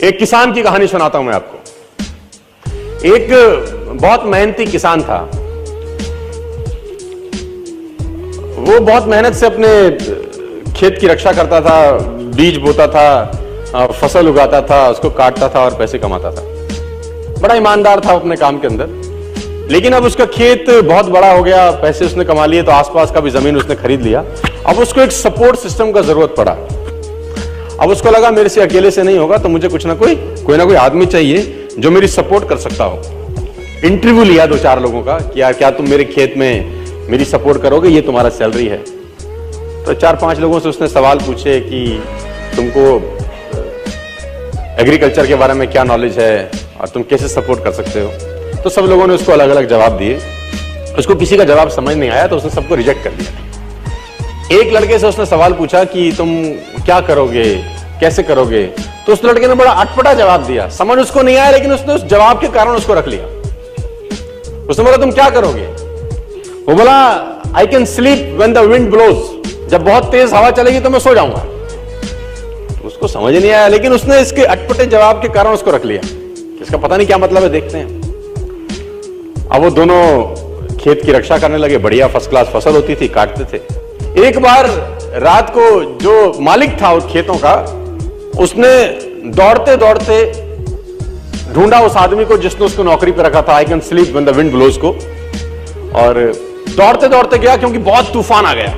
एक किसान की कहानी सुनाता हूं मैं आपको। एक बहुत मेहनती किसान था। वो बहुत मेहनत से अपने खेत की रक्षा करता था, बीज बोता था, फसल उगाता था, उसको काटता था और पैसे कमाता था। बड़ा ईमानदार था अपने काम के अंदर। लेकिन अब उसका खेत बहुत बड़ा हो गया, पैसे उसने कमा लिए तो आसपास का भी जमीन उसने खरीद लिया। अब उसको एक सपोर्ट सिस्टम का जरूरत पड़ा। अब उसको लगा मेरे से अकेले से नहीं होगा, तो मुझे कोई ना कोई आदमी चाहिए जो मेरी सपोर्ट कर सकता हो। इंटरव्यू लिया 2-4 लोगों का कि यार क्या तुम मेरे खेत में मेरी सपोर्ट करोगे, ये तुम्हारा सैलरी है। तो 4-5 लोगों से उसने सवाल पूछे कि तुमको एग्रीकल्चर के बारे में क्या नॉलेज है और तुम कैसे सपोर्ट कर सकते हो। तो सब लोगों ने उसको अलग अलग जवाब दिए। उसको किसी का जवाब समझ नहीं आया तो उसने सबको रिजेक्ट कर दिया। एक लड़के से उसने सवाल पूछा कि तुम क्या करोगे, कैसे करोगे। तो उस लड़के ने बड़ा अटपटा जवाब दिया, समझ उसको नहीं आया, लेकिन उसने उस जवाब के कारण उसको रख लिया। उसने बोला तुम क्या करोगे। वो बोला I can sleep when the wind blows, जब बहुत तेज हवा चलेगी तो मैं सो जाऊंगा। उसको समझ नहीं आया, लेकिन उसने इसके अटपटे जवाब के कारण उसको रख लिया। इसका पता नहीं क्या मतलब है, देखते हैं। अब वो दोनों खेत की रक्षा करने लगे। बढ़िया फर्स्ट क्लास फसल होती थी, काटते थे। एक बार रात को जो मालिक था उस खेतों का, उसने दौड़ते दौड़ते ढूंढा उस आदमी को जिसने उसको नौकरी पे रखा था, I can sleep when the wind blows को। और दौड़ते दौड़ते गया क्योंकि बहुत तूफान आ गया।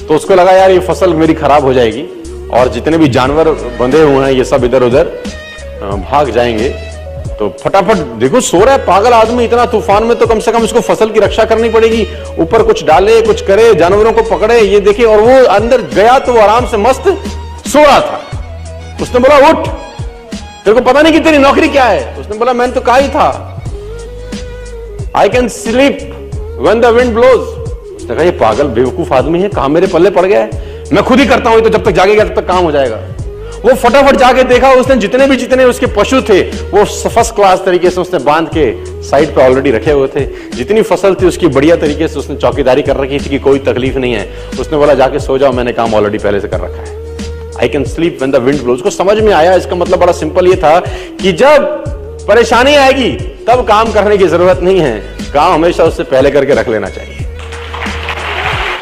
तो उसको लगा यार ये फसल मेरी खराब हो जाएगी और जितने भी जानवर बंधे हुए हैं ये सब इधर उधर भाग जाएंगे। तो फटाफट, देखो सो रहा है पागल आदमी इतना तूफान में, तो कम से कम उसको फसल की रक्षा करनी पड़ेगी। ऊपर कुछ डाले, कुछ करे, जानवरों को पकड़े, ये देखे। और वो अंदर गया तो वो आराम से मस्त सो रहा था। उसने बोला उठ, तेरे को पता नहीं कि तेरी नौकरी क्या है। उसने बोला मैंने तो कहा ही था I can sleep when the wind blows. उसने कहा ये पागल बेवकूफ आदमी है, कहां मेरे पल्ले पड़ गया है, मैं खुद ही करता हूं, तो जब तक जागेगा तब तक काम हो जाएगा। वो फटाफट जाके देखा, उसने जितने उसके पशु थे वो फर्स्ट क्लास तरीके से उसने बांध के साइड पे ऑलरेडी रखे हुए थे। जितनी फसल थी उसकी बढ़िया तरीके से उसने चौकीदारी कर रखी थी कि कोई तकलीफ नहीं है। उसने बोला जाके सो जाओ, मैंने काम ऑलरेडी पहले से कर रखा है। I can sleep when the wind blows. उसको समझ में आया, इसका मतलब बड़ा सिंपल ये था कि जब परेशानी आएगी तब काम करने की जरूरत नहीं है, काम हमेशा उससे पहले करके रख लेना चाहिए।